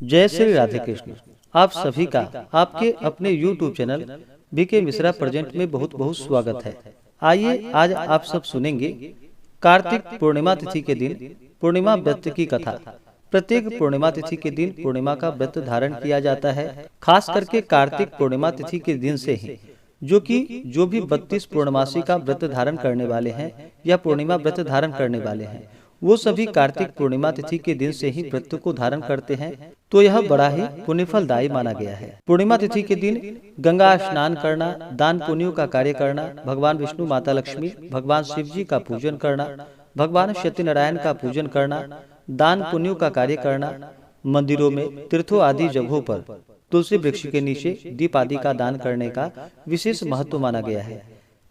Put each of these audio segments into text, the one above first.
जय श्री राधे कृष्ण। आप सभी का आपके अपने YouTube channel BK Mishra present में बहुत बहुत स्वागत है। आइए आज आप सब सुनेंगे कार्तिक पूर्णिमा तिथि के दिन पूर्णिमा व्रत की कथा। प्रत्येक पूर्णिमा तिथि के दिन पूर्णिमा का व्रत धारण किया जाता है। खास करके कार्तिक पूर्णिमा तिथि के दिन से ही जो भी 32 पूर्णमासी का व्रत धारण करने वाले हैं या पूर्णिमा व्रत धारण करने वाले हैं, वो सभी कार्तिक पूर्णिमा तिथि के दिन से ही व्रत को धारण करते हैं। तो यह बड़ा ही पुण्यफलदायी माना गया है। पूर्णिमा तिथि के दिन गंगा स्नान करना, दान पुण्यों का कार्य करना, भगवान विष्णु, माता लक्ष्मी, भगवान शिव जी का पूजन करना, भगवान सत्यनारायण का पूजन करना, दान पुण्यों का कार्य करना, मंदिरों में, तीर्थों आदि जगहों पर तुलसी वृक्ष के नीचे दीप आदि का दान करने का विशेष महत्व माना गया है।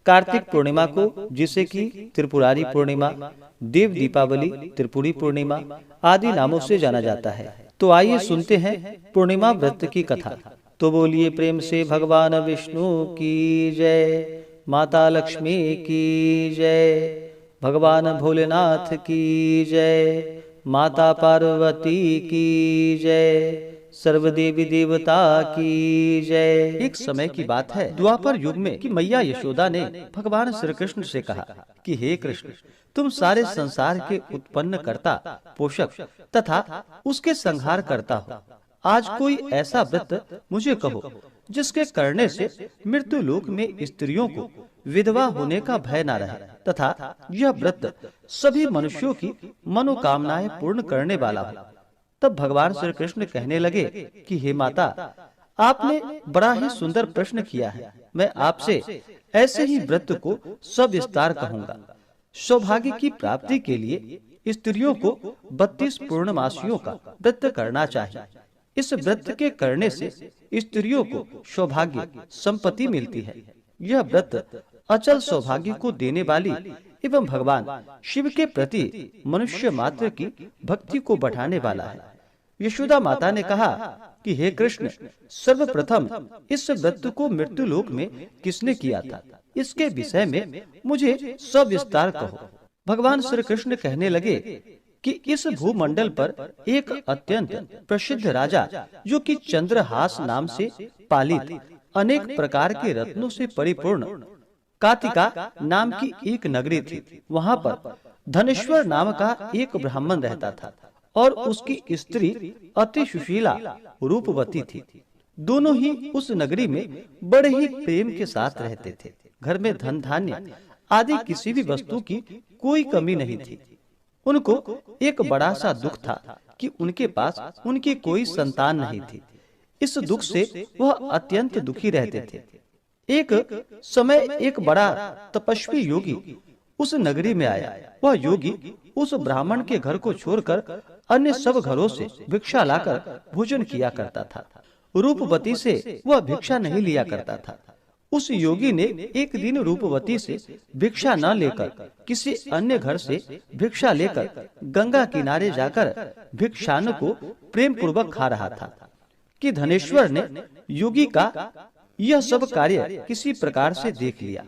कार्तिक पूर्णिमा को, जिसे कि त्रिपुरारी पूर्णिमा, देव दीपावली, त्रिपुरी पूर्णिमा आदि नामों से जाना जाता है। तो आइए सुनते हैं पूर्णिमा व्रत की कथा। तो बोलिए प्रेम से भगवान विष्णु की जय, माता लक्ष्मी की जय, भगवान भोलेनाथ की जय, माता पार्वती की जय, सर्वदेवी देवता की जय। एक समय की बात है, द्वापर युग में, कि मैया यशोदा ने भगवान श्री कृष्ण से कहा कि हे कृष्ण, तुम सारे संसार के उत्पन्न करता, पोषक तथा उसके संहार करता हो। आज कोई ऐसा व्रत मुझे कहो जिसके करने से मृत्यु लोक में स्त्रियों को विधवा होने का भय न रहे, तथा यह व्रत सभी मनुष्यों की मनोकामनाएं पूर्ण करने वाला हो। तब भगवान श्री कृष्ण कहने लगे कि हे माता, आपने बड़ा ही सुंदर प्रश्न किया है। मैं आपसे ऐसे ही व्रत को सविस्तार कहूंगा। सौभाग्य की प्राप्ति के लिए स्त्रियों को 32 पूर्णमासियों का व्रत करना चाहिए। इस व्रत के करने से स्त्रियों को सौभाग्य, संपत्ति मिलती है। यह व्रत अचल सौभाग्य को देने वाली एवं भगवान शिव के प्रति मनुष्य मात्र की भक्ति को बढ़ाने वाला है। यशोदा माता ने कहा कि हे कृष्ण, सर्वप्रथम इस व्रत को मृत्यु लोक में किसने किया था, इसके विषय में मुझे सविस्तार कहो। भगवान श्री कृष्ण कहने लगे कि इस भूमंडल पर एक अत्यंत प्रसिद्ध राजा, जो कि चंद्रहास नाम से पालित अनेक प्रकार के रत्नों से परिपूर्ण कातिका नाम की एक नगरी थी। वहाँ पर धनेश्वर नाम का एक ब्राह्मण रहता था और उसकी स्त्री अति सुशीला रूपवती थी। दोनों ही उस नगरी में बड़े ही प्रेम के साथ रहते थे। घर में धन धान्य आदि किसी भी वस्तु की कोई कमी नहीं थी। उनको एक बड़ा सा दुख था कि उनके पास उनकी कोई संतान नहीं थी। इस दुख से वह अत्यंत दुखी रहते थे। एक समय एक बड़ा तपस्वी योगी उस नगरी में आया। वह योगी उस ब्राह्मण के घर को छोड़कर अन्य सब घरों से भिक्षा लाकर भोजन किया करता था। रूपवती से वह भिक्षा नहीं लिया करता था। उस योगी ने एक दिन रूपवती से भिक्षा न लेकर किसी अन्य घर से भिक्षा लेकर गंगा किनारे जाकर भिक्षान्न को प्रेम पूर्वक खा रहा था कि धनेश्वर ने योगी का यह सब कार्य किसी प्रकार से देख लिया।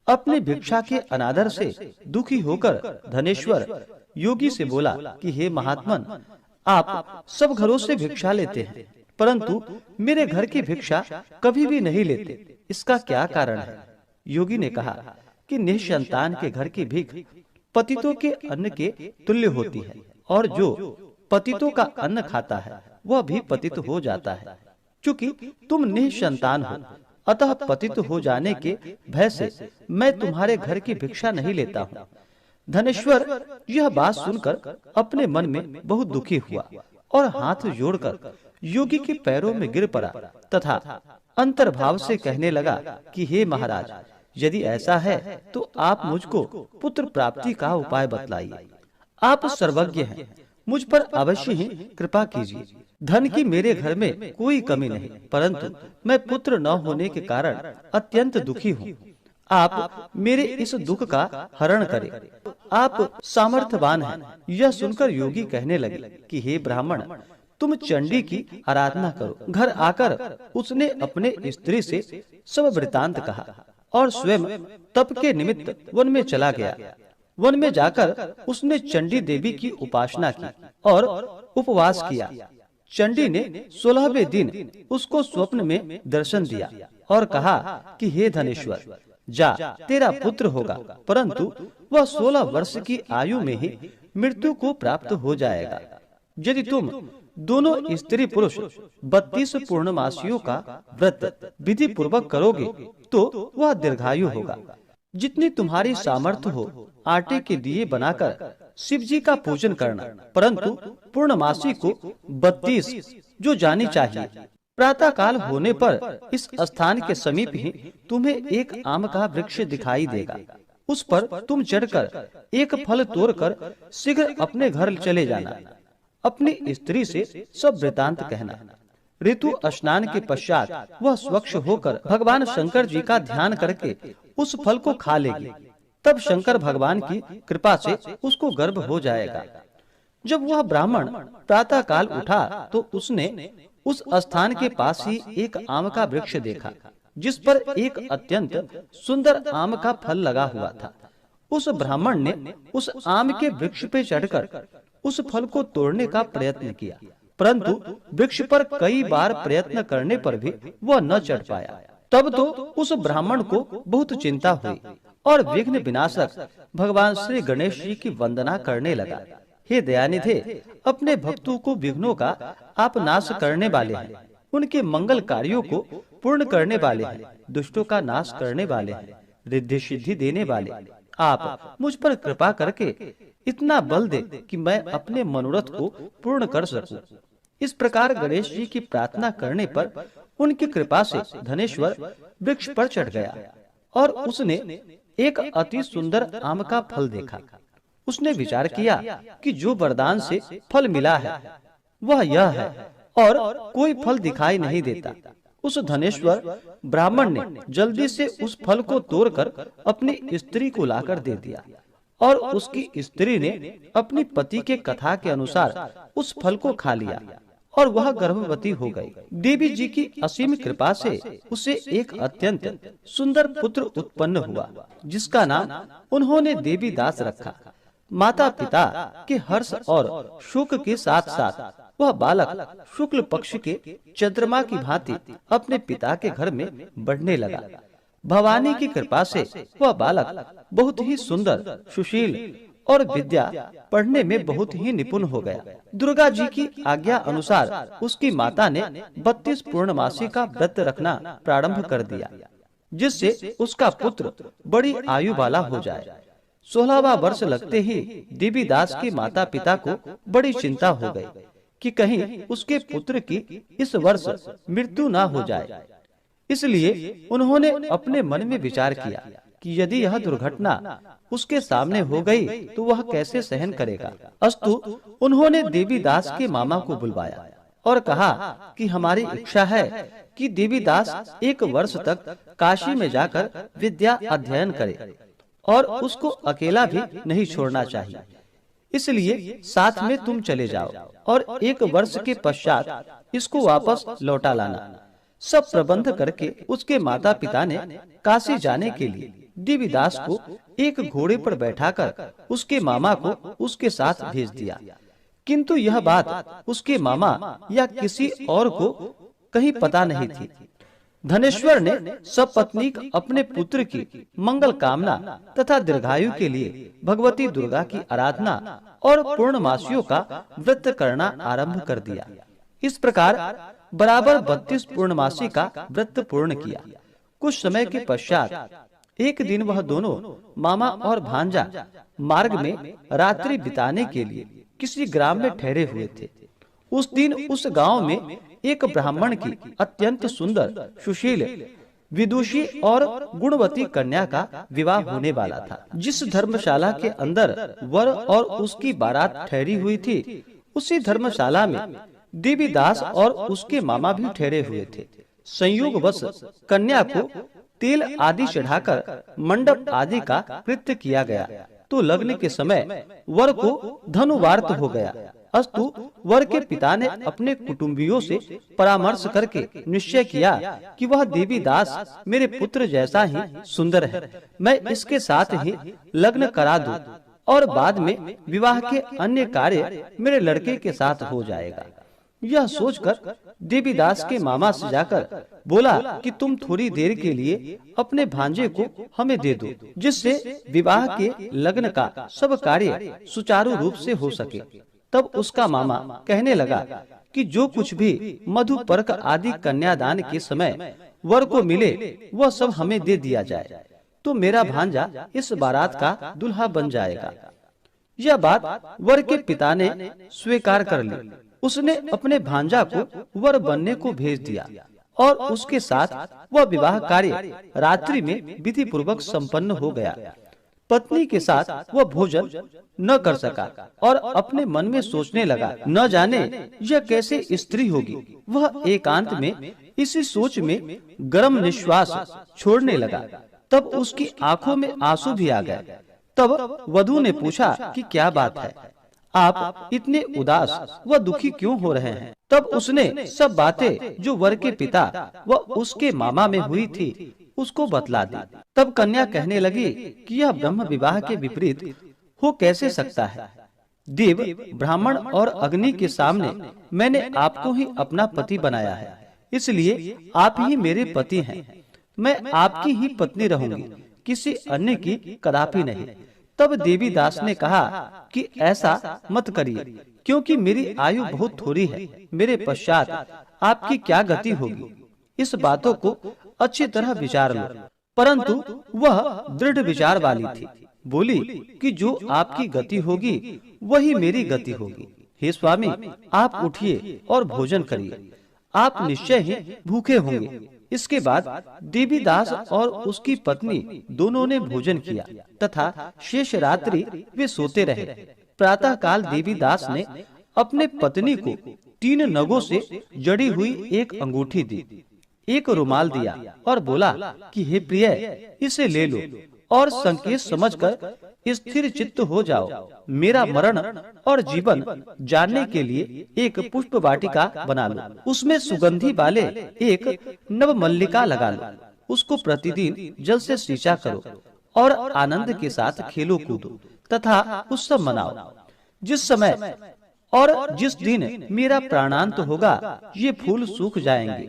अपने भिक्षा के अनादर से दुखी होकर धनेश्वर योगी से बोला कि हे महात्मन, आप सब घरों से भिक्षा लेते हैं, परंतु मेरे घर की भिक्षा कभी भी नहीं लेते। इसका क्या कारण है? योगी ने कहा कि निसंतान के घर की भीख पतितों के अन्न के तुल्य होती है, और जो पतितों का अन्न खाता है वह भी पतित हो जाता है। चूंकि तुम निसंतान हो, अतः पतित हो जाने के भय से मैं तुम्हारे घर की भिक्षा नहीं लेता हूँ। धनेश्वर यह बात सुनकर अपने मन में बहुत दुखी हुआ और हाथ जोड़कर योगी के पैरों में गिर पड़ा तथा अंतर्भाव से कहने लगा कि हे महाराज, यदि ऐसा है तो आप मुझको पुत्र प्राप्ति का उपाय बतलाइए। आप सर्वज्ञ हैं, मुझ पर अवश्य ही कृपा कीजिए। धन की मेरे घर में कोई कमी नहीं, परंतु मैं पुत्र न होने के कारण अत्यंत दुखी हूँ। आप मेरे इस दुख का हरण करें। आप सामर्थ्यवान हैं। यह सुनकर योगी कहने लगे कि हे ब्राह्मण, तुम चंडी की आराधना करो। घर आकर उसने अपने स्त्री से सब वृतांत कहा और स्वयं तप के निमित्त वन में चला गया। वन में जाकर उसने चंडी देवी की उपासना की और उपवास किया। चंडी ने 16वें दिन उसको स्वप्न में दर्शन दिया और कहा कि हे धनेश्वर, जा, तेरा पुत्र होगा, परंतु वह 16 वर्ष की आयु में ही मृत्यु को प्राप्त हो जाएगा। यदि तुम दोनों स्त्री पुरुष 32 पूर्णमासियों का व्रत विधि पूर्वक करोगे तो वह दीर्घायु होगा। जितनी तुम्हारी सामर्थ्य हो आटे के दिए बनाकर शिव जी का पूजन करना, परंतु पूर्णमासी को 32 जो जानी चाहिए। प्रातः काल होने पर इस स्थान के समीप ही तुम्हें एक आम का वृक्ष दिखाई देगा। उस पर तुम चढ़कर एक फल तोड़कर शीघ्र अपने घर चले जाना। अपनी स्त्री से सब वृतांत कहना। ऋतु स्नान के पश्चात वह स्वच्छ होकर भगवान शंकर जी का ध्यान करके उस फल को खा लेगी। तब शंकर भगवान की कृपा से उसको गर्भ हो जाएगा। जब वह ब्राह्मण प्रातः काल उठा तो उसने उस स्थान के पास ही एक आम का वृक्ष देखा, जिस पर एक अत्यंत सुंदर आम का फल लगा हुआ था। उस ब्राह्मण ने उस आम के वृक्ष पे चढ़कर उस फल को तोड़ने का प्रयत्न किया, परंतु वृक्ष पर कई बार प्रयत्न करने पर भी वह न चढ़ पाया। तब तो उस ब्राह्मण को बहुत चिंता हुई और विघ्न विनाशक भगवान श्री गणेश जी की वंदना करने लगा। हे दयानिधे, अपने भक्तों को विघ्नों का आप नाश करने वाले हैं, उनके मंगल कार्यों को पूर्ण करने वाले हैं, दुष्टों का नाश करने वाले हैं, रिद्धि सिद्धि देने वाले। आप मुझ पर कृपा करके इतना बल दे कि मैं अपने मनोरथ को पूर्ण कर सकूं। इस प्रकार गणेश जी की प्रार्थना करने पर उनकी कृपा से धनेश्वर वृक्ष पर चढ़ गया और उसने एक अति सुंदर आम का फल देखा। उसने विचार किया कि जो वरदान से फल मिला है वह यह है और कोई फल दिखाई नहीं देता। उस धनेश्वर ब्राह्मण ने जल्दी से उस फल को तोड़कर अपनी स्त्री को लाकर दे दिया और उसकी स्त्री ने अपनी पति के कथा के अनुसार उस फल को खा लिया और वह गर्भवती हो गई। देवी जी की असीम कृपा से उसे एक अत्यंत सुंदर पुत्र उत्पन्न हुआ, जिसका नाम उन्होंने देवी दास रखा। माता पिता के हर्ष और शोक के साथ साथ वह बालक शुक्ल पक्ष के चंद्रमा की भांति अपने पिता के घर में बढ़ने लगा। भवानी की कृपा से वह बालक बहुत ही सुंदर, सुशील और विद्या पढ़ने में बहुत ही निपुण हो गया। दुर्गा जी की आज्ञा अनुसार उसकी माता ने 32 पूर्णमासी का व्रत रखना प्रारंभ कर दिया, जिससे उसका पुत्र बड़ी आयु वाला हो जाए। 16वां वर्ष लगते ही देवीदास के माता पिता को बड़ी चिंता हो गई कि कहीं उसके पुत्र की इस वर्ष मृत्यु ना हो जाए। इसलिए उन्होंने अपने मन में विचार किया कि यदि यह दुर्घटना उसके सामने हो गई तो वह कैसे सहन करेगा। अस्तु उन्होंने देवीदास के मामा को बुलवाया और कहा कि हमारी इच्छा है कि देवीदास 1 वर्ष तक काशी में जाकर विद्या अध्ययन करे और उसको अकेला भी नहीं छोड़ना चाहिए। इसलिए साथ में तुम चले जाओ और 1 वर्ष के पश्चात इसको वापस लौटा लाना। सब प्रबंध करके उसके माता पिता ने काशी जाने के लिए देवीदास को एक घोड़े पर बैठाकर उसके मामा को उसके साथ भेज दिया। किंतु यह बात उसके मामा या किसी और को कहीं पता नहीं थी। धनेश्वर ने सपत्नीक अपने पुत्र की मंगल कामना तथा दीर्घायु के लिए भगवती दुर्गा की आराधना और पूर्णमासियों का व्रत करना आरंभ कर दिया। इस प्रकार बराबर 32 पूर्णमासी का व्रत पूर्ण किया। कुछ समय के पश्चात एक दिन वह दोनों मामा और भांजा मार्ग में रात्रि बिताने के लिए किसी ग्राम में ठहरे हुए थे। उस दिन उस गांव में एक ब्राह्मण की अत्यंत सुंदर, सुशील, विदुषी और गुणवती कन्या का विवाह होने वाला था। जिस धर्मशाला के अंदर वर और उसकी बारात ठहरी हुई थी, उसी धर्मशाला में देवीदास और उसके मामा भी ठहरे हुए थे। संयोगवश कन्या को तेल आदि चढ़ाकर मंडप आदि का कृत्य किया गया तो लगने के समय वर को धनुवार्त हो गया। अस्तु वर के पिता ने अपने कुटुंबियों से परामर्श करके निश्चय किया कि वह देवीदास मेरे पुत्र जैसा ही सुंदर है, मैं इसके साथ ही लग्न करा दूं और बाद में विवाह के अन्य कार्य मेरे लड़के के साथ हो जाएगा। यह सोचकर देवीदास के मामा से जाकर बोला कि तुम थोड़ी देर के लिए अपने भांजे को हमें दे दो, जिससे विवाह के लग्न का सब कार्य सुचारू रूप से हो सके। तब उसका मामा कहने लगा कि जो कुछ भी मधुपर्क आदि कन्यादान के समय वर को मिले वह सब हमें दे दिया जाए, तो मेरा भांजा इस बारात का दुल्हा बन जाएगा। यह बात वर के पिता ने स्वीकार कर ली। उसने अपने भांजा को वर बनने को भेज दिया और उसके साथ वह विवाह कार्य रात्रि में विधि पूर्वक संपन्न हो गया। पत्नी के साथ वह भोजन न कर सका और अपने मन में सोचने लगा, न जाने यह कैसे स्त्री होगी। वह एकांत में इसी सोच में गर्म निश्वास छोड़ने लगा। तब उसकी आंखों में आंसू भी आ गए। तब वधू ने पूछा कि क्या बात है, आप इतने उदास व दुखी क्यों हो रहे हैं? तब उसने सब बातें जो वर के पिता व उसके मामा में हुई थी उसको बतला दी। तब कन्या कहने लगी कि यह ब्रह्म विवाह के विपरीत हो कैसे सकता है? देव, ब्राह्मण और अग्नि के सामने मैंने आपको ही अपना पति बनाया है, इसलिए आप ही मेरे पति हैं। मैं आपकी ही पत्नी रहूंगी, किसी अन्य की कदापि नहीं। तब देवीदास ने कहा कि ऐसा मत करिए, क्योंकि मेरी आयु बहुत थोड़ी है। मेरे पश्चात आपकी क्या गति होगी, इस बातों को अच्छी तरह विचार लो। परंतु वह दृढ़ विचार वाली थी। बोली कि जो आपकी गति होगी वही मेरी गति होगी। हे स्वामी, आप उठिए और भोजन करिए, आप निश्चय ही भूखे होंगे। इसके बाद देवीदास और उसकी पत्नी दोनों ने भोजन किया तथा शेष रात्रि वे सोते रहे। प्रातः काल देवीदास ने अपने पत्नी को 3 नगों से जड़ी हुई एक अंगूठी दी, एक रुमाल दिया और बोला कि हे प्रिय, इसे ले लो और संकेत समझकर स्थिर चित्त हो जाओ। मेरा मरण और जीवन जानने के लिए एक पुष्प वाटिका बना लो, उसमें सुगंधी वाले एक नव मल्लिका लगा लो, उसको प्रतिदिन जल से सींचा करो और आनंद के साथ खेलो कूदो तथा उत्सव मनाओ। जिस समय और जिस दिन मेरा प्राणांत होगा ये फूल सूख जाएंगे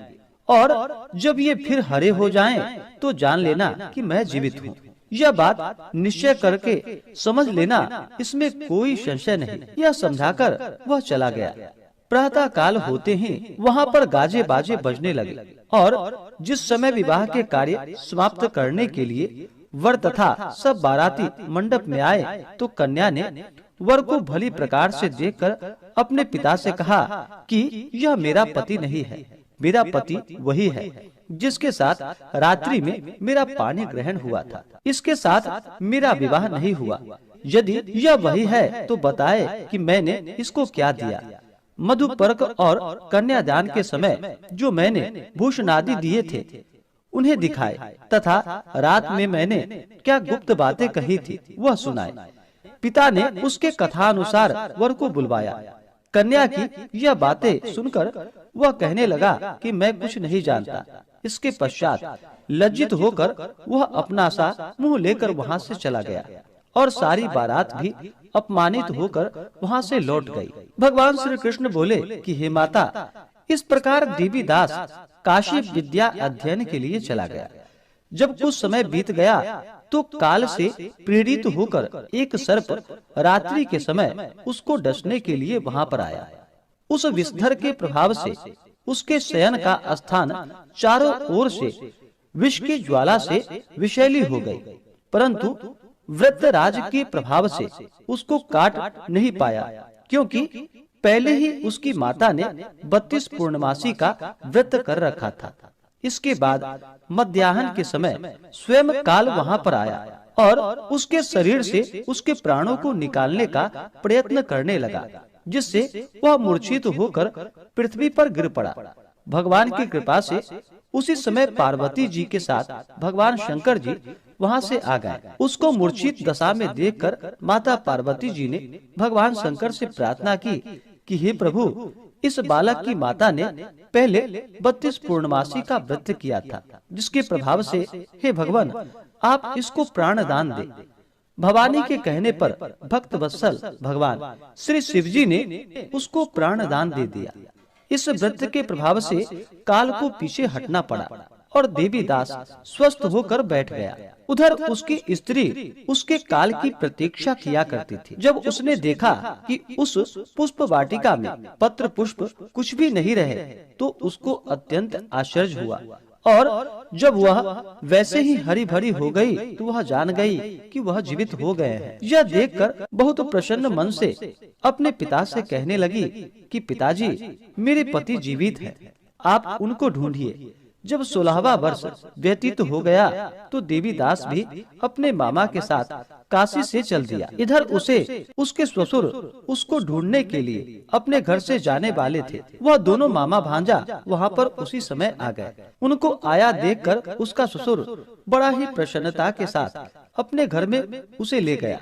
और जब ये फिर हरे हो जाएं, तो जान लेना कि मैं जीवित हूँ। यह बात निश्चय करके समझ लेना, इसमें कोई संशय नहीं। यह समझाकर वह चला गया। प्रातः काल होते ही वहाँ पर गाजे बाजे बजने लगे और जिस समय विवाह के कार्य समाप्त करने के लिए वर तथा सब बाराती मंडप में आए, तो कन्या ने वर को भली प्रकार से देखकर अपने पिता से कहा कि यह मेरा पति नहीं है, मेरा पति वही है जिसके साथ रात्रि में मेरा पानी ग्रहण हुआ था। इसके साथ मेरा विवाह नहीं हुआ। यदि यह वही है तो बताए कि मैंने इसको क्या दिया। मधुपर्क और कन्यादान के समय जो मैंने भूषण आदि दिए थे उन्हें दिखाए तथा रात में मैंने क्या गुप्त बातें कही थी वह सुनाए। पिता ने उसके कथानुसार वर को बुलवाया। कन्या की यह बातें सुनकर वह कहने लगा कि मैं कुछ नहीं जानता। इसके पश्चात लज्जित होकर वह अपना सा मुंह लेकर वहाँ से चला गया और सारी बारात भी अपमानित होकर वहाँ से लौट गई। भगवान श्री कृष्ण बोले कि हे माता, इस प्रकार देवीदास काशी विद्या अध्ययन के लिए चला गया। जब कुछ समय बीत गया तो काल से प्रेरित होकर एक सर्प रात्रि के समय उसको डसने के लिए वहाँ पर आया। उस विषधर के प्रभाव से उसके शयन का स्थान चारों ओर से विष की ज्वाला से विषैली हो गई, परंतु वृत्रराज के प्रभाव से उसको काट नहीं पाया, क्योंकि पहले ही उसकी माता ने 32 पूर्णमासी का व्रत कर रखा था। इसके बाद मध्याह्न के समय स्वयं काल वहाँ पर आया और उसके शरीर से उसके प्राणों को निकालने का प्रयत्न करने लगा, जिससे वह मूर्छित होकर पृथ्वी पर गिर पड़ा। भगवान की कृपा से उसी समय पार्वती जी के साथ भगवान शंकर जी वहाँ से आ गए। उसको मूर्छित दशा में देखकर माता पार्वती जी ने भगवान शंकर से प्रार्थना की कि हे प्रभु, इस बालक की माता ने पहले 32 पूर्णमासी का व्रत किया था, जिसके प्रभाव से हे भगवान आप इसको प्राण दान दे। भवानी के कहने पर भक्त वत्सल भगवान श्री शिव जी ने उसको प्राण दान दे दिया। इस व्रत के प्रभाव से काल को पीछे हटना पड़ा और देवीदास स्वस्थ होकर बैठ गया। उधर उसकी स्त्री उसके काल की प्रतीक्षा किया करती थी। जब उसने देखा कि उस पुष्प वाटिका में पत्र पुष्प कुछ भी नहीं रहे तो उसको अत्यंत आश्चर्य हुआ, और जब वह वैसे ही हरी भरी हो गई तो वह जान गई कि वह जीवित हो गए हैं। यह देखकर बहुत प्रसन्न मन से अपने पिता से कहने लगी कि पिताजी, मेरे पति जीवित हैं, आप उनको ढूंढिए। जब 16वां वर्ष व्यतीत हो गया तो देवीदास भी अपने मामा के साथ काशी से चल दिया। इधर उसे उसके ससुर उसको ढूंढने के लिए अपने घर से जाने वाले थे। वह दोनों मामा भांजा वहाँ पर उसी समय आ गए। उनको आया देखकर उसका ससुर बड़ा ही प्रसन्नता के साथ अपने घर में उसे ले गया।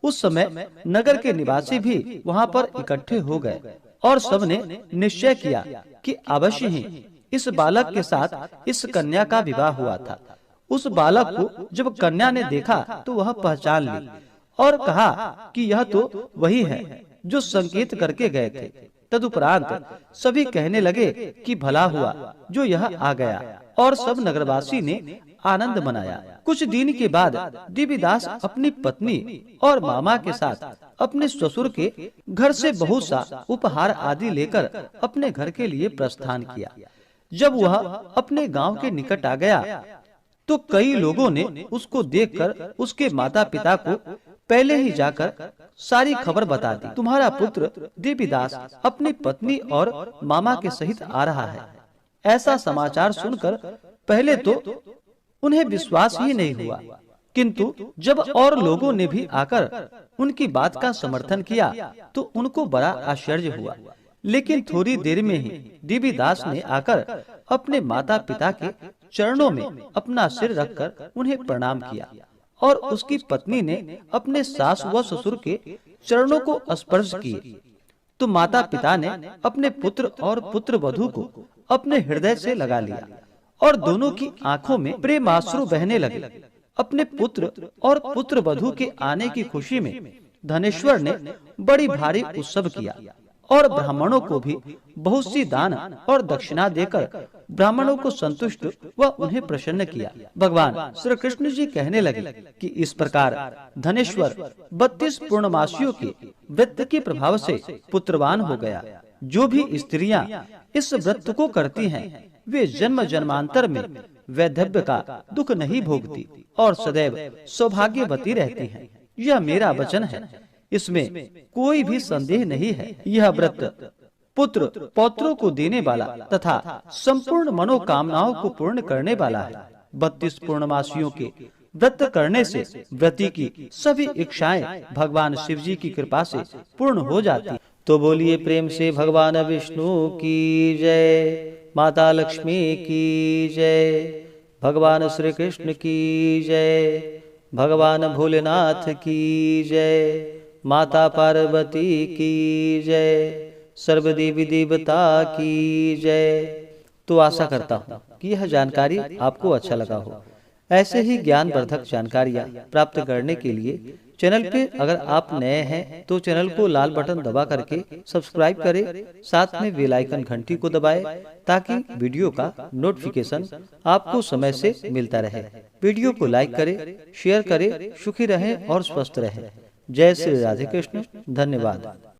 उस समय नगर के निवासी भी वहाँ पर इकट्ठे हो गए और सबने निश्चय किया कि अवश्य ही इस बालक के साथ इस कन्या का विवाह हुआ था। उस बालक को जब कन्या ने देखा तो वह पहचान ली और कहा कि यह तो वही है जो संकेत करके गए थे। तदुपरांत सभी कहने लगे कि भला हुआ जो यह आ गया, और सब नगरवासी ने आनंद मनाया। कुछ दिन के बाद देवीदास अपनी पत्नी और मामा के साथ अपने ससुर के घर से बहुत सा उपहार आदि लेकर अपने घर के लिए प्रस्थान किया। जब वह अपने गांव के निकट आ गया तो कई लोगों ने उसको देखकर उसके माता पिता को पहले ही जाकर सारी खबर बता दी। तुम्हारा पुत्र देवीदास अपनी पत्नी और मामा के सहित आ रहा है। ऐसा समाचार सुनकर पहले तो उन्हें विश्वास ही नहीं हुआ, किंतु जब और लोगों ने भी आकर उनकी बात का समर्थन किया तो उनको बड़ा आश्चर्य हुआ। लेकिन थोड़ी देर में ही देवीदास ने आकर अपने माता पिता के चरणों में अपना सिर रखकर उन्हें प्रणाम किया, और उसकी पत्नी ने अपने सास व ससुर के चरणों को स्पर्श किए तो माता पिता ने अपने पुत्र और पुत्र वधू को अपने हृदय से लगा लिया और दोनों की आंखों में प्रेमाश्रु बहने लगे। अपने पुत्र और पुत्र वधू के आने की खुशी में धनेश्वर ने बड़ी भारी उत्सव किया और ब्राह्मणों को भी बहुत सी दान और दक्षिणा देकर ब्राह्मणों को संतुष्ट व उन्हें प्रसन्न किया। भगवान श्री कृष्ण जी कहने लगे कि इस प्रकार धनेश्वर 32 पूर्णमासियों के व्रत के प्रभाव से पुत्रवान हो गया। जो भी स्त्रियां इस व्रत को करती हैं वे जन्म जन्मांतर में वैधव्य का दुख नहीं भोगती और सदैव सौभाग्यवती रहती हैं। यह मेरा वचन है, इसमें कोई भी संदेह नहीं है। यह व्रत पुत्र पौत्रों को देने वाला तथा संपूर्ण मनोकामनाओं को पूर्ण करने वाला है। 32 पूर्णमासियों के व्रत करने से व्रती की सभी इच्छाएं भगवान शिव जी की कृपा से पूर्ण हो जाती। तो बोलिए प्रेम से भगवान विष्णु की जय, माता लक्ष्मी की जय, भगवान श्री कृष्ण की जय, भगवान भोलेनाथ की जय, माता पार्वती की जय, सर्वदेवी देवता की जय। तो आशा करता हूँ कि यह जानकारी आपको अच्छा लगा हो। ऐसे ही ज्ञानवर्धक जानकारियाँ प्राप्त करने के लिए चैनल पे अगर आप नए हैं तो चैनल को लाल बटन दबा करके सब्सक्राइब करें, साथ में बेल आइकन घंटी को दबाएं ताकि वीडियो का नोटिफिकेशन आपको समय से मिलता रहे। वीडियो को लाइक करें, शेयर करें, सुखी रहें और स्वस्थ रहें। जय श्री राधे कृष्ण। धन्यवाद।